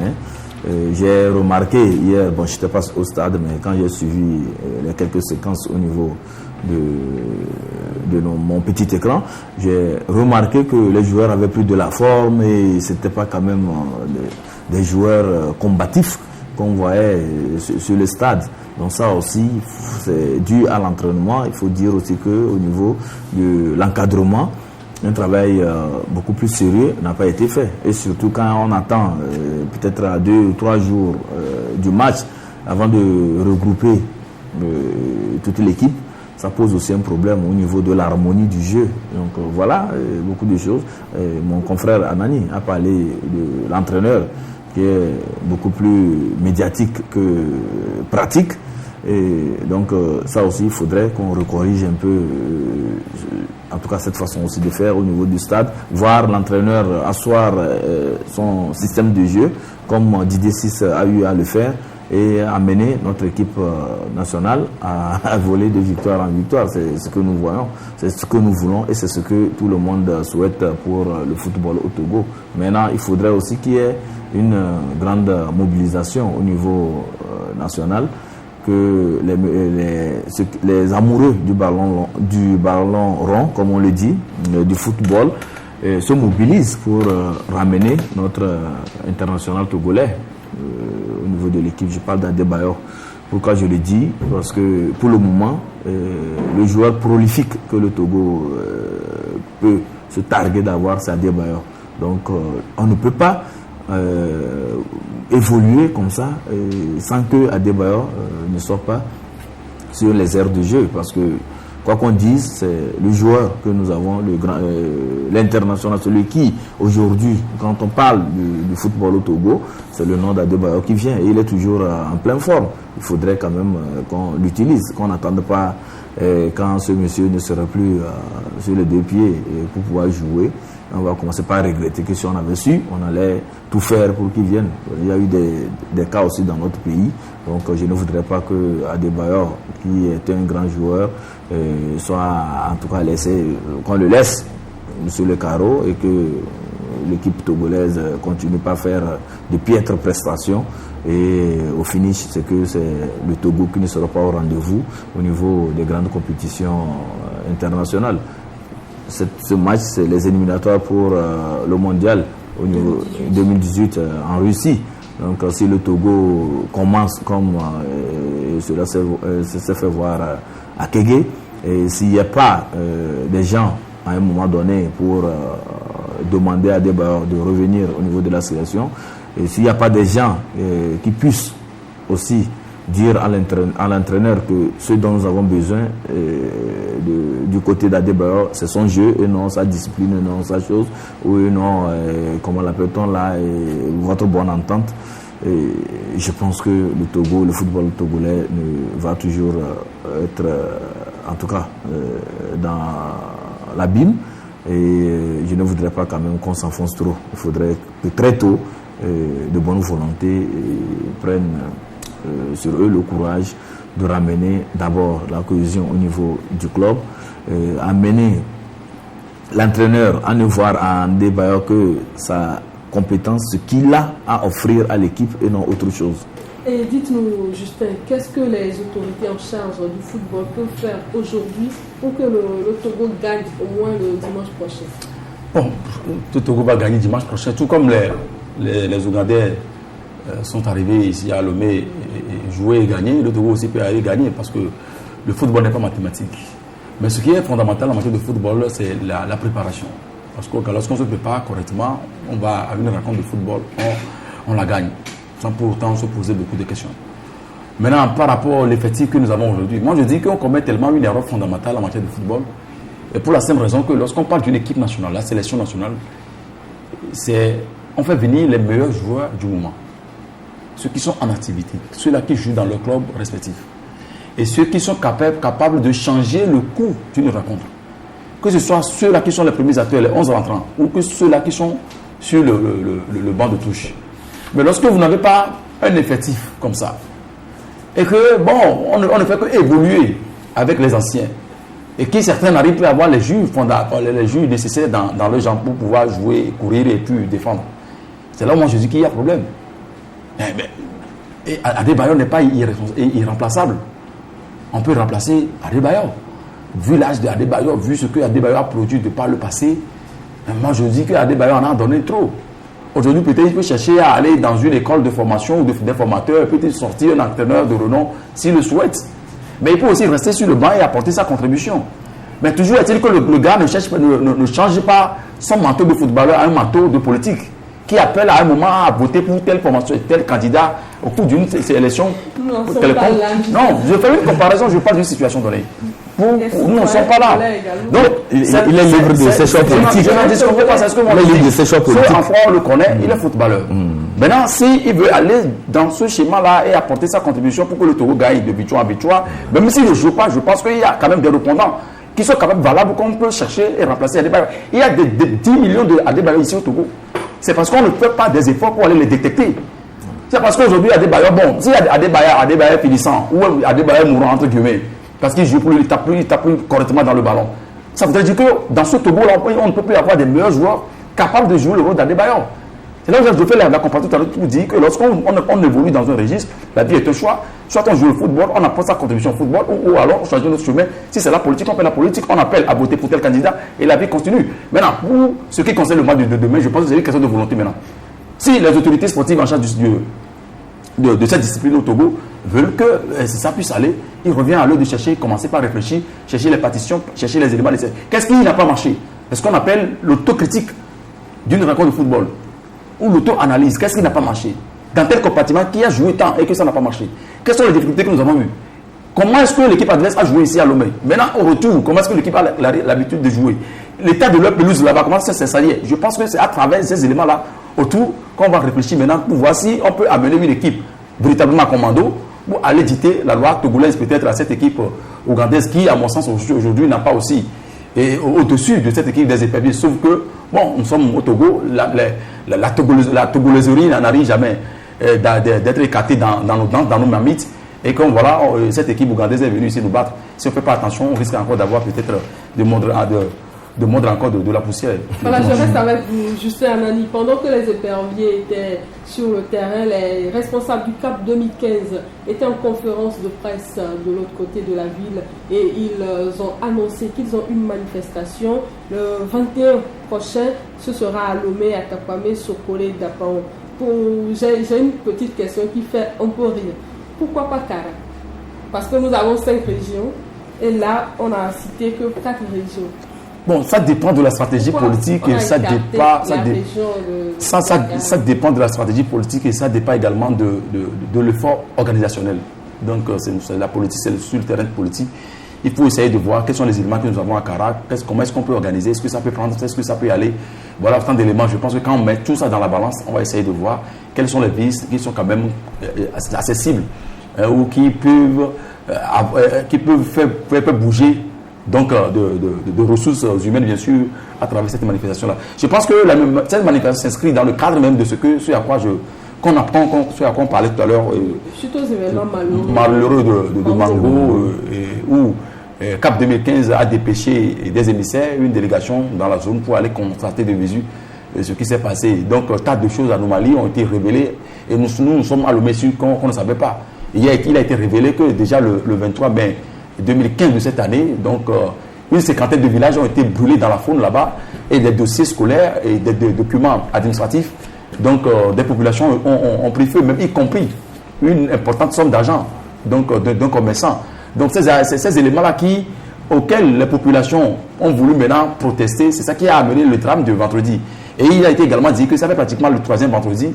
J'ai remarqué hier, bon, je n'étais pas au stade, mais quand j'ai suivi les quelques séquences au niveau de mon petit écran, j'ai remarqué que les joueurs avaient plus de la forme et c'était pas quand même des joueurs combatifs qu'on voyait sur le stade. Donc ça aussi, c'est dû à l'entraînement. Il faut dire aussi qu'au niveau de l'encadrement, un travail beaucoup plus sérieux n'a pas été fait. Et surtout quand on attend peut-être à 2 ou 3 jours du match avant de regrouper toute l'équipe, ça pose aussi un problème au niveau de l'harmonie du jeu. Donc voilà, beaucoup de choses. Mon confrère Anani a parlé de l'entraîneur qui est beaucoup plus médiatique que pratique. Et donc ça aussi, il faudrait qu'on recorrige un peu, en tout cas cette façon aussi de faire au niveau du stade, voir l'entraîneur asseoir son système de jeu, comme Didier Ciss a eu à le faire, et amener notre équipe nationale à voler de victoire en victoire. C'est ce que nous voyons, c'est ce que nous voulons et c'est ce que tout le monde souhaite pour le football au Togo. Maintenant, il faudrait aussi qu'il y ait une grande mobilisation au niveau national, que les amoureux du ballon rond, comme on le dit, du football, se mobilisent pour ramener notre international togolais au niveau de l'équipe. Je parle d'Adebayor. Pourquoi je le dis? Parce que pour le moment, le joueur prolifique que le Togo peut se targuer d'avoir, c'est Adebayor. Donc on ne peut pas évoluer comme ça sans que Adebayor ne soit pas sur les aires de jeu, parce que quoi qu'on dise, c'est le joueur que nous avons, l'international, celui qui aujourd'hui, quand on parle du football au Togo, c'est le nom d'Adebayor qui vient et il est toujours en pleine forme. Il faudrait quand même qu'on l'utilise, qu'on n'attende pas quand ce monsieur ne sera plus sur les 2 pieds pour pouvoir jouer. On va commencer par regretter que si on avait su, on allait tout faire pour qu'il vienne. Il y a eu des cas aussi dans notre pays. Donc je ne voudrais pas que Adebayor, qui est un grand joueur, soit en tout cas laissé, qu'on le laisse sur le carreau et que l'équipe togolaise continue pas à faire de piètres prestations. Et au finish, c'est que c'est le Togo qui ne sera pas au rendez-vous au niveau des grandes compétitions internationales. Ce match, c'est les éliminatoires pour le mondial au niveau 2018 en Russie. Donc si le Togo commence comme cela s'est fait voir à Kégué, et s'il n'y a pas des gens à un moment donné pour demander à Adebayor de revenir au niveau de la sélection, et s'il n'y a pas des gens qui puissent aussi dire à l'entraîneur que ce dont nous avons besoin du côté d'Adebayor, c'est son jeu et non sa discipline, non sa chose, ou non, comment l'appelle-t-on là, votre bonne entente. Et je pense que le football togolais va toujours être, en tout cas, dans l'abîme. Et je ne voudrais pas quand même qu'on s'enfonce trop. Il faudrait que très tôt, de bonne volonté prennent sur eux le courage de ramener d'abord la cohésion au niveau du club, amener l'entraîneur à ne voir en Adebayor que sa compétence, ce qu'il a à offrir à l'équipe et non autre chose. Et dites-nous, Justin, qu'est-ce que les autorités en charge du football peuvent faire aujourd'hui pour que le Togo gagne au moins le dimanche prochain? Bon, le Togo va gagner dimanche prochain, tout comme les Ougandais sont arrivés ici à Lomé et jouer et gagner. Le Togo aussi peut aller gagner parce que le football n'est pas mathématique. Mais ce qui est fondamental en matière de football, c'est la préparation. Parce que lorsqu'on se prépare correctement, on va à une rencontre de football, on la gagne, sans pour autant se poser beaucoup de questions. Maintenant, par rapport à l'effectif que nous avons aujourd'hui, moi je dis qu'on commet tellement une erreur fondamentale en matière de football. Et pour la simple raison que lorsqu'on parle d'une équipe nationale, la sélection nationale, on fait venir les meilleurs joueurs du moment. Ceux qui sont en activité, ceux-là qui jouent dans leur club respectif. Et ceux qui sont capables de changer le cours d'une rencontre. Que ce soit ceux-là qui sont les premiers acteurs, les 11 rentrants, ou que ceux-là qui sont sur le banc de touche. Mais lorsque vous n'avez pas un effectif comme ça, et que, bon, on ne fait que évoluer avec les anciens. Et que certains n'arrivent plus à avoir les jus nécessaires dans le genre pour pouvoir jouer, courir et puis défendre. C'est là où moi je dis qu'il y a problème. Et Adebayor n'est pas irremplaçable. On peut remplacer Adebayor. Vu l'âge d'Adebayor, vu ce que Adebayor a produit de par le passé, moi je dis qu'Adebayor en a donné trop. Aujourd'hui, peut-être il peut chercher à aller dans une école de formation ou des formateurs, peut-être sortir un entraîneur de renom s'il le souhaite. Mais il peut aussi rester sur le banc et apporter sa contribution. Mais toujours est-il que le gars ne change pas son manteau de footballeur à un manteau de politique qui appelle à un moment à voter pour telle formation et tel candidat au cours d'une élection. Non, je fais une comparaison, je parle d'une situation donnée. Nous ne sommes pas là. Donc, il est libre de ses choix politiques. Je ne discute pas, c'est ce que moi il est libre de ses choix politiques. En France, on le connaît, il est footballeur. Maintenant, s'il veut aller dans ce schéma-là et apporter sa contribution pour que le Togo gagne de victoire en victoire, même s'il ne joue pas, je pense qu'il y a quand même des répondants qui sont quand même valables qu'on peut chercher et remplacer Adebayor. Il y a des 10 millions d'Adebayor ici au Togo. C'est parce qu'on ne fait pas des efforts pour aller les détecter. C'est parce qu'aujourd'hui, Adebayor, bon, si Adebayor finissant ou Adebayor mourant, entre guillemets, parce qu'il joue plus, il tape plus correctement dans le ballon, ça voudrait dire que dans ce Togo-là, on ne peut plus avoir des meilleurs joueurs capables de jouer le rôle d'Adebayor. C'est là où je fais la comparaison tout à l'heure pour dire que lorsqu'on évolue dans un registre, la vie est un choix. Soit on joue le football, on apporte sa contribution au football, ou alors on change notre chemin. Si c'est la politique, on fait la politique, on appelle à voter pour tel candidat et la vie continue. Maintenant, pour ce qui concerne le match de demain, je pense que c'est une question de volonté maintenant. Si les autorités sportives en charge de cette discipline au Togo veulent que ça puisse aller, il revient à l'heure de chercher, commencer par réfléchir, chercher les partitions, chercher les éléments. Qu'est-ce qui n'a pas marché? C'est ce qu'on appelle l'autocritique d'une rencontre de football. Ou l'auto-analyse, qu'est-ce qui n'a pas marché? Dans tel compartiment, qui a joué tant et que ça n'a pas marché? Quelles sont les difficultés que nous avons eues? Comment est-ce que l'équipe adverse a joué ici à Lomé? Maintenant, au retour, comment est-ce que l'équipe a l'habitude de jouer? L'état de leur pelouse là-bas, comment ça s'installer? Je pense que c'est à travers ces éléments-là, autour, qu'on va réfléchir maintenant pour voir si on peut amener une équipe véritablement à commando pour aller dicter la loi togolaise peut-être à cette équipe ougandaise qui, à mon sens, aujourd'hui, n'a pas aussi et au-dessus de cette équipe des éperviers. Sauf que, bon, nous sommes au Togo, la togolaiserie n'arrive jamais d'être écartée dans nos marmites. Et comme voilà, cette équipe ougandaise est venue ici nous battre. Si on ne fait pas attention, on risque encore d'avoir peut-être de moindre encore de la poussière. Voilà, je reste avec vous, Justin Anani. Pendant que les éperviers étaient sur le terrain, les responsables du CAP 2015 étaient en conférence de presse de l'autre côté de la ville et ils ont annoncé qu'ils ont une manifestation le 21 prochain. Ce sera à Lomé, à Takwame, Sokole, Dapao. J'ai une petite question qui fait un peu rire. Pourquoi pas Kara? Parce que nous avons 5 régions et là, on a cité que 4 régions. Bon, ça dépend de la stratégie politique et ça dépend de la stratégie politique et ça dépend également de l'effort organisationnel. Donc, c'est la politique, c'est sur le terrain politique. Il faut essayer de voir quels sont les éléments que nous avons à Kara, comment est-ce qu'on peut organiser, est-ce que ça peut prendre, est-ce que ça peut y aller. Voilà autant d'éléments. Je pense que quand on met tout ça dans la balance, on va essayer de voir quelles sont les pistes qui sont quand même accessibles ou qui peuvent faire bouger donc de ressources humaines, bien sûr, à travers cette manifestation-là. Je pense que cette manifestation s'inscrit dans le cadre même de ce à quoi on parlait tout à l'heure. Surtout aux événements malheureux de Mango, où CAP 2015 a dépêché des émissaires, une délégation dans la zone pour aller constater de visu ce qui s'est passé. Donc, un tas de choses, anomalies ont été révélées et nous sommes à Lomé qu'on ne savait pas. Il a été révélé que déjà le 23 mai 2015 de cette année, donc une cinquantaine de villages ont été brûlés dans la faune là-bas et des dossiers scolaires et des documents administratifs. Donc, des populations ont pris feu, même y compris une importante somme d'argent d'un commerçant. Donc, ces éléments-là auxquels les populations ont voulu maintenant protester, c'est ça qui a amené le drame de vendredi. Et il a été également dit que ça fait pratiquement le 3e vendredi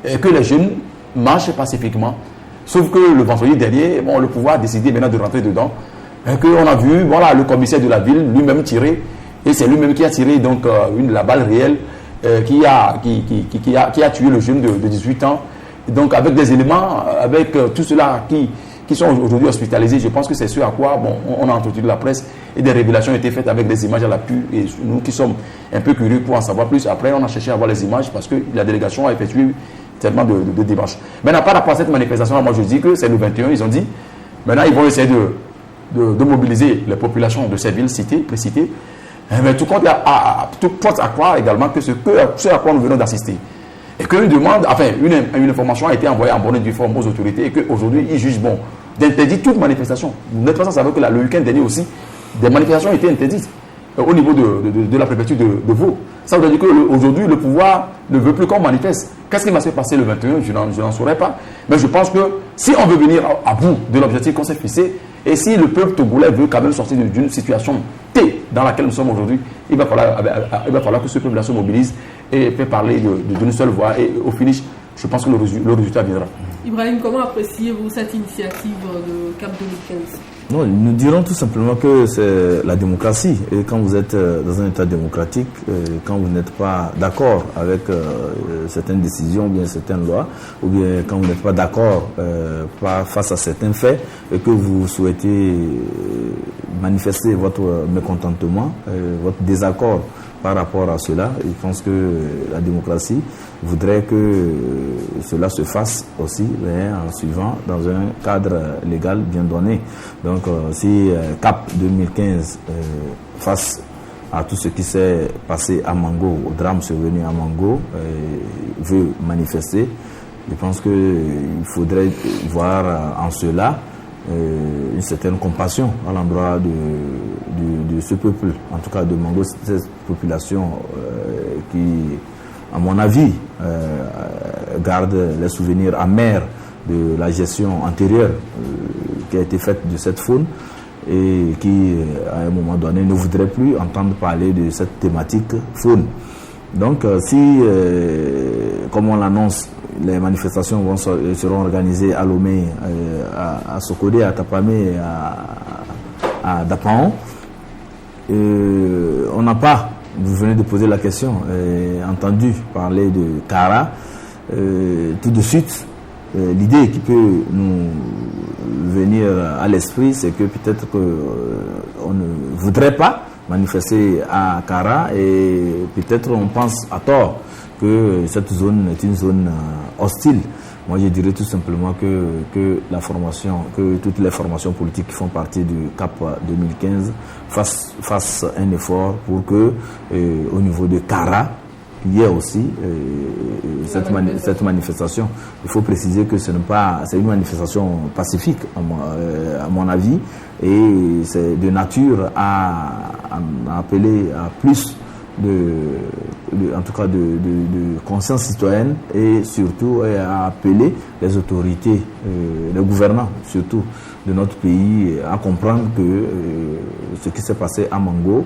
que les jeunes marchent pacifiquement. Sauf que le vendredi dernier, le pouvoir a décidé maintenant de rentrer dedans. Et qu'on a vu, le commissaire de la ville lui-même tirer. Et c'est lui-même qui a tiré donc, la balle réelle qui a tué le jeune de 18 ans. Donc avec des éléments, avec tout cela qui sont aujourd'hui hospitalisés, je pense que c'est ce à quoi on a entretenu la presse et des révélations ont été faites avec des images à l'appui. Et nous qui sommes un peu curieux pour en savoir plus, après on a cherché à voir les images parce que la délégation a effectué tellement de démarches. Maintenant, par rapport à cette manifestation, moi je dis que c'est le 21, ils ont dit, maintenant ils vont essayer de mobiliser les populations de ces villes précitées. Mais tout compte à croire également que ce à quoi nous venons d'assister. Et qu'une demande, enfin, une information a été envoyée en bonne et due forme aux autorités et qu'aujourd'hui, ils jugent bon d'interdire toute manifestation. De toute façon, ça veut que le week-end dernier aussi, des manifestations ont été interdites au niveau de la préfecture de Vaud. Ça veut dire qu'aujourd'hui, le pouvoir ne veut plus qu'on manifeste. Qu'est-ce qui va se passer le 21 ? Je n'en saurais pas. Mais je pense que si on veut venir à bout de l'objectif qu'on s'est fixé, et si le peuple togolais veut quand même sortir d'une situation T dans laquelle nous sommes aujourd'hui, il va falloir que ce peuple-là se mobilise et fait parler d'une seule voix. Et au finish, je pense que le résultat viendra. Ibrahim, comment appréciez-vous cette initiative de CAP 2015 ? Non, nous dirons tout simplement que c'est la démocratie. Et quand vous êtes dans un État démocratique, quand vous n'êtes pas d'accord avec certaines décisions ou bien certaines lois, ou bien quand vous n'êtes pas d'accord face à certains faits et que vous souhaitez manifester votre mécontentement, votre désaccord par rapport à cela, je pense que la démocratie voudrait que cela se fasse aussi, mais en suivant dans un cadre légal bien donné. Donc si CAP 2015 face à tout ce qui s'est passé à Mango, au drame survenu à Mango, veut manifester, je pense qu'il faudrait voir en cela une certaine compassion à l'endroit de ce peuple, en tout cas de Mango, cette population qui, à mon avis, garde les souvenirs amers de la gestion antérieure qui a été faite de cette faune et qui, à un moment donné, ne voudrait plus entendre parler de cette thématique faune. Donc, si, comme on l'annonce, les manifestations seront organisées à Lomé, à Sokodé, à Tapamé, à Dapaon, on n'a pas, vous venez de poser la question, entendu parler de Kara, tout de suite, l'idée qui peut nous venir à l'esprit, c'est que peut-être qu'on ne voudrait pas manifester à Kara et peut-être on pense à tort que cette zone est une zone hostile. Moi, je dirais tout simplement que toutes les formations politiques qui font partie du CAP 2015 fassent un effort pour que, au niveau de Kara, il y ait aussi cette manifestation. Il faut préciser que c'est une manifestation pacifique, à mon avis, et c'est de nature à appeler à plus en tout cas de conscience citoyenne et surtout à appeler les autorités, les gouvernants surtout de notre pays à comprendre que ce qui s'est passé à Mango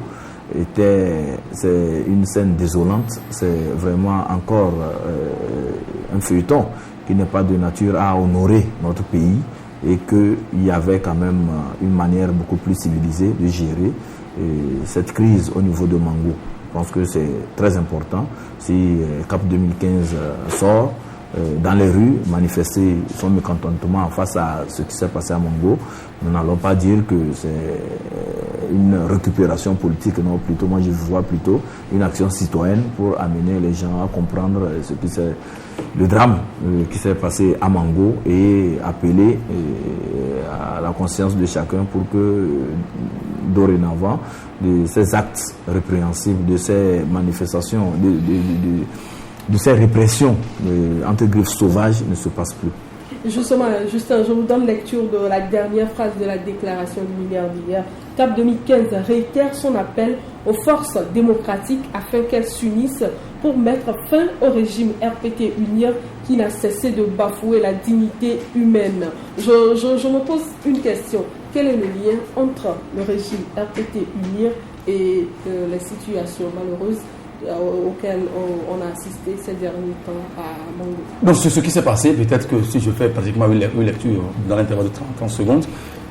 c'est une scène désolante, c'est vraiment encore un feuilleton qui n'est pas de nature à honorer notre pays et qu'il y avait quand même une manière beaucoup plus civilisée de gérer cette crise au niveau de Mango. Je pense que c'est très important. Si CAP 2015 sort dans les rues, manifester son mécontentement face à ce qui s'est passé à Mango, nous n'allons pas dire que c'est une récupération politique, non, plutôt, moi je vois plutôt une action citoyenne pour amener les gens à comprendre le drame qui s'est passé à Mango et appeler à la conscience de chacun pour que dorénavant de ces actes répréhensibles, de ces manifestations, de ces répressions entre griffes sauvages ne se passent plus. Justement, Justin, je vous donne lecture de la dernière phrase de la déclaration du milliard d'hier. CAP 2015 réitère son appel aux forces démocratiques afin qu'elles s'unissent pour mettre fin au régime RPT UNIR qui n'a cessé de bafouer la dignité humaine. Je me pose une question. Quel est le lien entre le régime RPT UNIR et les situations malheureuses auxquelles on a assisté ces derniers temps à Mango? Donc, ce qui s'est passé, peut-être que si je fais pratiquement une lecture dans l'intervalle de 30 secondes,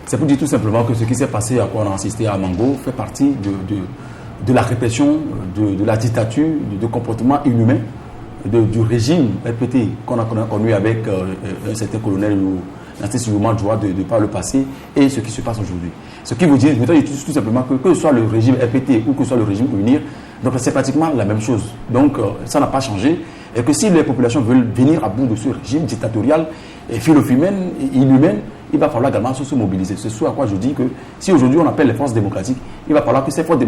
c'est pour dire tout simplement que ce qui s'est passé à quoi on a assisté à Mango fait partie de la répression, de la dictature, du comportement inhumain du régime RPT qu'on a connu avec un certain colonel ou un certain Joie de par le passé et ce qui se passe aujourd'hui. Ce qui vous dit tout simplement que ce soit le régime RPT ou que ce soit le régime UNIR, donc c'est pratiquement la même chose. Donc ça n'a pas changé. Et que si les populations veulent venir à bout de ce régime dictatorial et philo-humain, inhumain, il va falloir également se mobiliser. C'est ce à quoi je dis que si aujourd'hui on appelle les forces démocratiques, il va falloir que ces forces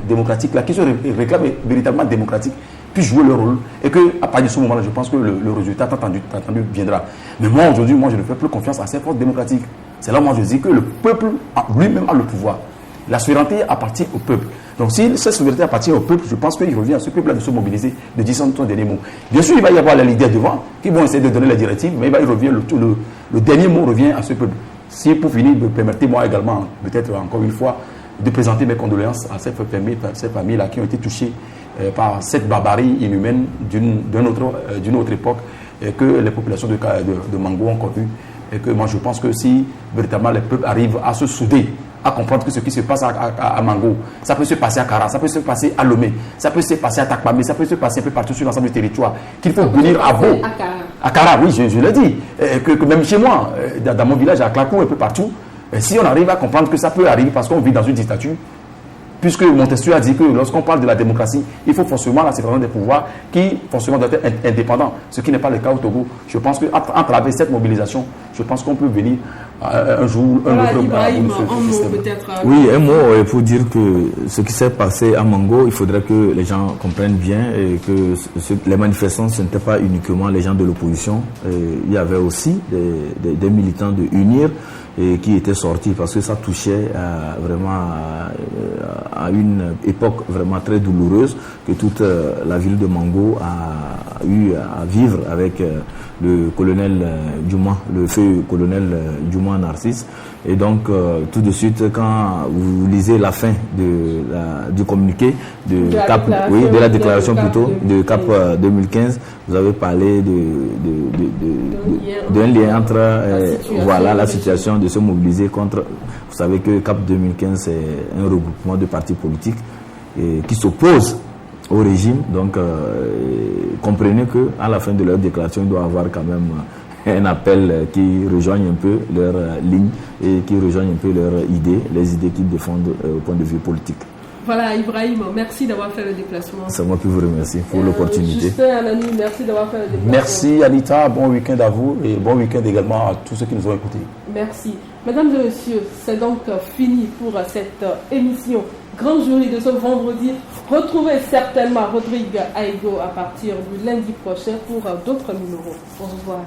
démocratiques-là, qui se réclament véritablement démocratiques, puissent jouer leur rôle. Et qu'à partir de ce moment-là, je pense que le résultat attendu viendra. Mais moi, aujourd'hui, je ne fais plus confiance à ces forces démocratiques. C'est là où moi je dis que le peuple lui-même a le pouvoir. La souveraineté appartient au peuple. Donc si cette souveraineté appartient au peuple, je pense qu'il revient à ce peuple-là de se mobiliser, de dire son dernier mot. Bien sûr, il va y avoir les leaders devant qui vont essayer de donner les directives, mais le dernier mot revient à ce peuple. Si pour finir, permettez-moi également, peut-être encore une fois, de présenter mes condoléances à ces familles-là qui ont été touchées par cette barbarie inhumaine d'une autre époque et que les populations de Mango ont connu. Et que moi je pense que si véritablement les peuples arrivent à se souder, à comprendre que ce qui se passe à Mango, ça peut se passer à Kara, ça peut se passer à Lomé, ça peut se passer à Takpamé, ça peut se passer un peu partout sur l'ensemble du territoire, qu'il faut venir à vous. À Kara, oui, je l'ai dit. Que même chez moi, dans mon village, à Klakou, un peu partout, si on arrive à comprendre que ça peut arriver parce qu'on vit dans une dictature, puisque Montesquieu a dit que lorsqu'on parle de la démocratie, il faut forcément la séparation des pouvoirs qui forcément doit être indépendant, ce qui n'est pas le cas au Togo. Je pense qu'à travers cette mobilisation, je pense qu'on peut venir un jour, Ibrahim, oui, un mot pour dire que ce qui s'est passé à Mango, il faudrait que les gens comprennent bien et que les manifestants, ce n'étaient pas uniquement les gens de l'opposition. Il y avait aussi des militants de UNIR et qui étaient sortis parce que ça touchait vraiment à une époque vraiment très douloureuse que toute la ville de Mango a eu à vivre avec le colonel Djouma, le feu colonel Djouma Narcisse. Et donc, tout de suite, quand vous lisez la fin du communiqué de la déclaration plutôt de CAP 2015, vous avez parlé d'un lien entre la situation de se mobiliser contre. Vous savez que CAP 2015 c'est un regroupement de partis politiques qui s'opposent au régime. Donc, comprenez que à la fin de leur déclaration, il doit y avoir quand même un appel qui rejoigne un peu leur ligne et qui rejoigne un peu leurs idées, les idées qu'ils défendent au point de vue politique. Voilà, Ibrahim, merci d'avoir fait le déplacement. C'est moi qui vous remercie pour l'opportunité. Justin Anani, merci d'avoir fait le déplacement. Merci Anita, bon week-end à vous et bon week-end également à tous ceux qui nous ont écoutés. Merci. Mesdames et messieurs, c'est donc fini pour cette émission Grand Jury de ce vendredi. Retrouvez certainement Rodrigue Aigo à partir du lundi prochain pour d'autres numéros. Au revoir.